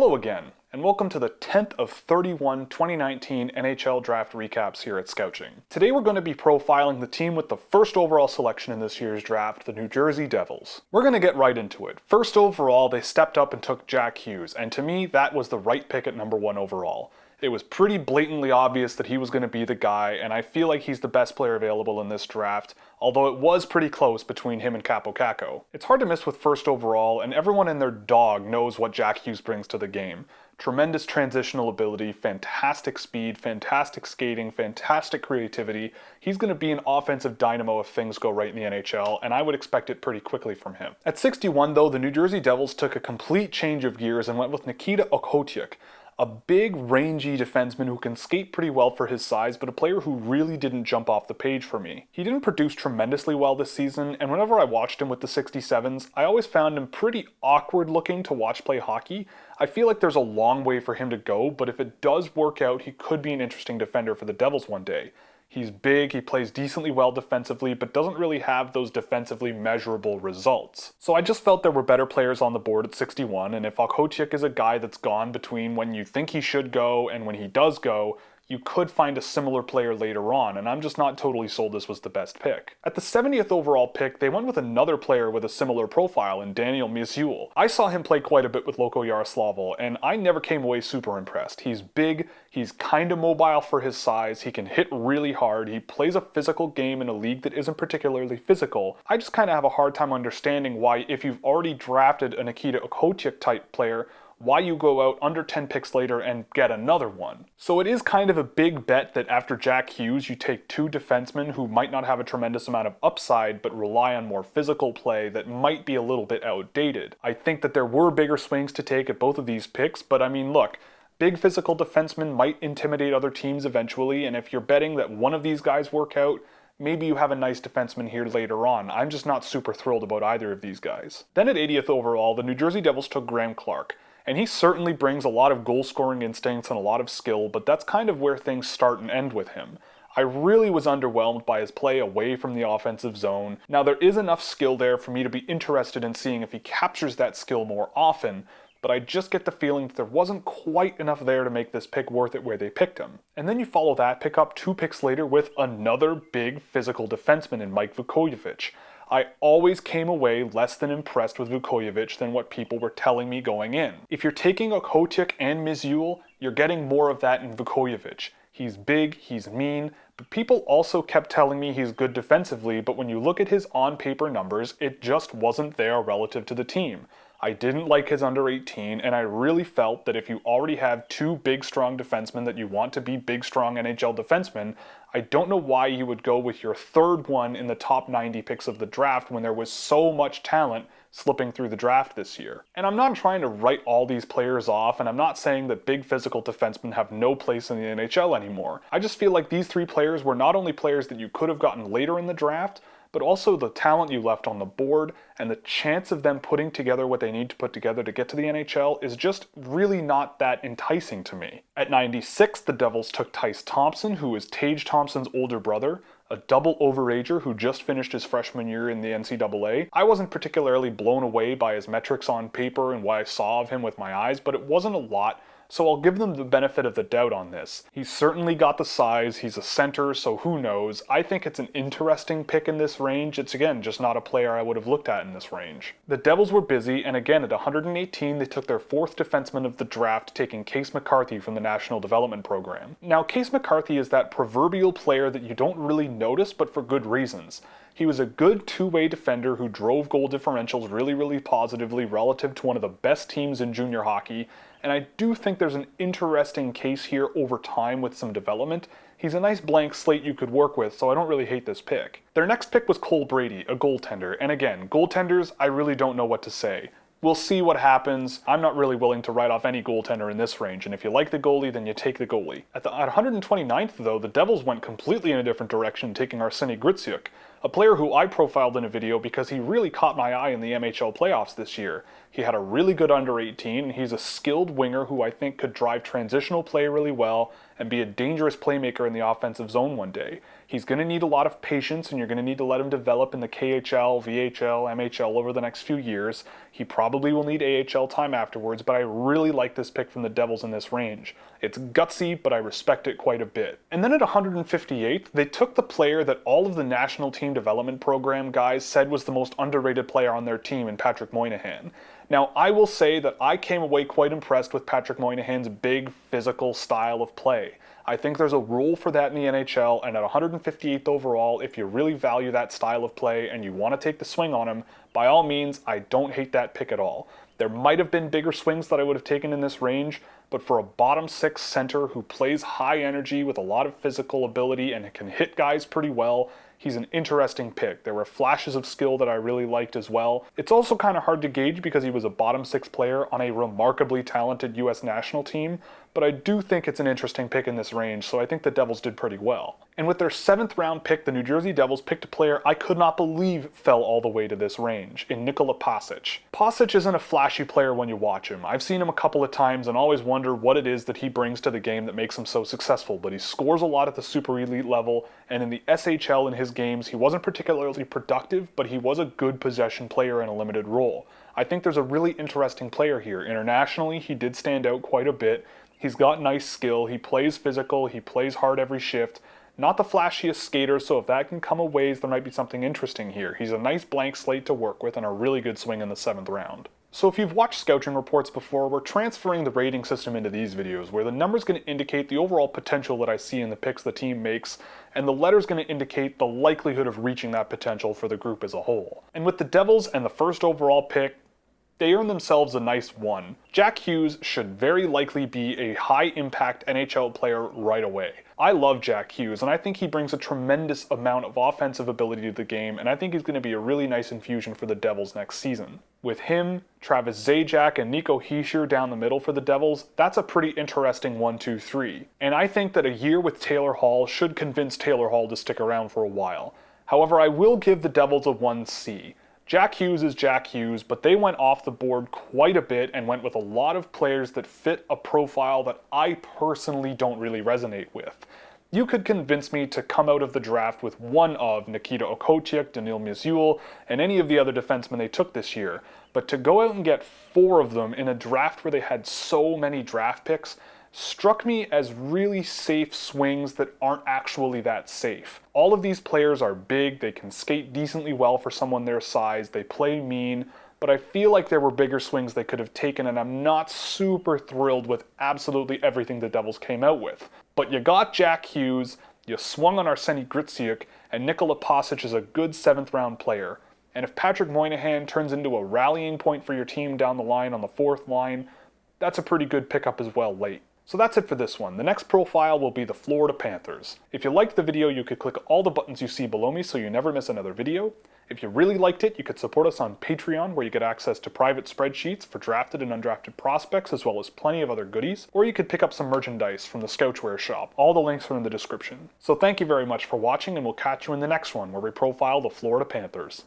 Hello again, and welcome to the 10th of 31 2019 NHL Draft recaps here at Scouching. Today we're going to be profiling the team with the first overall selection in this year's draft, the New Jersey Devils. We're going to get right into it. First overall, they stepped up and took Jack Hughes, and to me, that was the right pick at number 1 overall. It was pretty blatantly obvious that he was going to be the guy, and I feel like he's the best player available in this draft, although it was pretty close between him and Capo Caco. It's hard to miss with first overall, and everyone and their dog knows what Jack Hughes brings to the game. Tremendous transitional ability, fantastic speed, fantastic skating, fantastic creativity. He's going to be an offensive dynamo if things go right in the NHL, and I would expect it pretty quickly from him. At 61 though, the New Jersey Devils took a complete change of gears and went with Nikita Okhotiuk. A big, rangy defenseman who can skate pretty well for his size, but a player who really didn't jump off the page for me. He didn't produce tremendously well this season, and whenever I watched him with the 67s, I always found him pretty awkward looking to watch play hockey. I feel like there's a long way for him to go, but if it does work out, he could be an interesting defender for the Devils one day. He's big, he plays decently well defensively, but doesn't really have those defensively measurable results. So I just felt there were better players on the board at 61, and if Okhotiuk is a guy that's gone between when you think he should go and when he does go, you could find a similar player later on, and I'm just not totally sold this was the best pick. At the 70th overall pick, they went with another player with a similar profile in Daniel Mule. I saw him play quite a bit with Loko Yaroslavl, and I never came away super impressed. He's big, he's kinda mobile for his size, he can hit really hard, he plays a physical game in a league that isn't particularly physical. I just kinda have a hard time understanding why, if you've already drafted a Nikita Okhotiuk type player, why you go out under 10 picks later and get another one. So it is kind of a big bet that after Jack Hughes, you take two defensemen who might not have a tremendous amount of upside, but rely on more physical play that might be a little bit outdated. I think that there were bigger swings to take at both of these picks, but I mean, look, big physical defensemen might intimidate other teams eventually, and if you're betting that one of these guys work out, maybe you have a nice defenseman here later on. I'm just not super thrilled about either of these guys. Then at 80th overall, the New Jersey Devils took Graham Clark. And he certainly brings a lot of goal-scoring instincts and a lot of skill, but that's kind of where things start and end with him. I really was underwhelmed by his play away from the offensive zone. Now there is enough skill there for me to be interested in seeing if he captures that skill more often, but I just get the feeling that there wasn't quite enough there to make this pick worth it where they picked him. And then you follow that pick up 2 picks later with another big physical defenseman in Mike Vukovich. I always came away less than impressed with Vukovich than what people were telling me going in. If you're taking Okhotiuk and Mule, you're getting more of that in Vukovich. He's big, he's mean, but people also kept telling me he's good defensively, but when you look at his on-paper numbers, it just wasn't there relative to the team. I didn't like his under 18, and I really felt that if you already have 2 big, strong defensemen that you want to be big, strong NHL defensemen, I don't know why you would go with your third one in the top 90 picks of the draft when there was so much talent slipping through the draft this year. And I'm not trying to write all these players off, and I'm not saying that big physical defensemen have no place in the NHL anymore. I just feel like these 3 players were not only players that you could have gotten later in the draft, but also the talent you left on the board and the chance of them putting together what they need to put together to get to the NHL is just really not that enticing to me. At 96, the Devils took Tice Thompson, who is Tage Thompson's older brother, a double overager who just finished his freshman year in the NCAA. I wasn't particularly blown away by his metrics on paper and what I saw of him with my eyes, but it wasn't a lot, so I'll give them the benefit of the doubt on this. He's certainly got the size, he's a center, so who knows. I think it's an interesting pick in this range. It's again, just not a player I would have looked at in this range. The Devils were busy, and again at 118 they took their 4th defenseman of the draft, taking Case McCarthy from the National Development Program. Now Case McCarthy is that proverbial player that you don't really notice, but for good reasons. He was a good two-way defender who drove goal differentials really positively relative to one of the best teams in junior hockey, and I do think there's an interesting case here over time with some development. He's a nice blank slate you could work with, so I don't really hate this pick. Their next pick was Cody Brady, a goaltender, and again, goaltenders, I really don't know what to say. We'll see what happens. I'm not really willing to write off any goaltender in this range, and if you like the goalie, then you take the goalie. At 129th, though, the Devils went completely in a different direction, taking Ygritte Sook, a player who I profiled in a video because he really caught my eye in the MHL playoffs this year. He had a really good under 18, and he's a skilled winger who I think could drive transitional play really well and be a dangerous playmaker in the offensive zone one day. He's going to need a lot of patience, and you're going to need to let him develop in the KHL, VHL, MHL over the next few years. He probably will need AHL time afterwards, but I really like this pick from the Devils in this range. It's gutsy, but I respect it quite a bit. And then at 158th, they took the player that all of the national team development program guys said was the most underrated player on their team in Patrick Moynihan. Now, I will say that I came away quite impressed with Patrick Moynihan's big, physical style of play. I think there's a role for that in the NHL, and at 158th overall, if you really value that style of play and you want to take the swing on him, by all means, I don't hate that pick at all. There might have been bigger swings that I would have taken in this range, but for a bottom six center who plays high energy with a lot of physical ability and can hit guys pretty well, he's an interesting pick. There were flashes of skill that I really liked as well. It's also kind of hard to gauge because he was a bottom six player on a remarkably talented US national team, but I do think it's an interesting pick in this range, so I think the Devils did pretty well. And with their 7th round pick, the New Jersey Devils picked a player I could not believe fell all the way to this range, in Ygritte Sook. Sook isn't a flashy player when you watch him. I've seen him a couple of times and always wonder what it is that he brings to the game that makes him so successful, but he scores a lot at the super elite level, and in the SHL in his games, he wasn't particularly productive, but he was a good possession player in a limited role. I think there's a really interesting player here. Internationally, he did stand out quite a bit. He's got nice skill, he plays physical, he plays hard every shift. Not the flashiest skater, so if that can come a ways, there might be something interesting here. He's a nice blank slate to work with and a really good swing in the 7th round. So if you've watched Scouching reports before, we're transferring the rating system into these videos, where the number's going to indicate the overall potential that I see in the picks the team makes, and the letter's going to indicate the likelihood of reaching that potential for the group as a whole. And with the Devils and the 1st overall pick, they earned themselves a nice 1. Jack Hughes should very likely be a high-impact NHL player right away. I love Jack Hughes, and I think he brings a tremendous amount of offensive ability to the game, and I think he's going to be a really nice infusion for the Devils next season. With him, Travis Zajac, and Nico Hischier down the middle for the Devils, that's a pretty interesting 1-2-3. And I think that a year with Taylor Hall should convince Taylor Hall to stick around for a while. However, I will give the Devils a 1C. Jack Hughes is Jack Hughes, but they went off the board quite a bit and went with a lot of players that fit a profile that I personally don't really resonate with. You could convince me to come out of the draft with one of Nikita Okhotiuk, Daniil Mule, and any of the other defensemen they took this year, but to go out and get 4 of them in a draft where they had so many draft picks struck me as really safe swings that aren't actually that safe. All of these players are big, they can skate decently well for someone their size, they play mean, but I feel like there were bigger swings they could have taken, and I'm not super thrilled with absolutely everything the Devils came out with. But you got Jack Hughes, you swung on Ygritte Sook, and Ygritte Sook is a good 7th round player. And if Patrick Moynihan turns into a rallying point for your team down the line on the 4th line, that's a pretty good pickup as well late. So that's it for this one. The next profile will be the Florida Panthers. If you liked the video, you could click all the buttons you see below me so you never miss another video. If you really liked it, you could support us on Patreon, where you get access to private spreadsheets for drafted and undrafted prospects, as well as plenty of other goodies. Or you could pick up some merchandise from the Scouchwear shop. All the links are in the description. So thank you very much for watching, and we'll catch you in the next one, where we profile the Florida Panthers.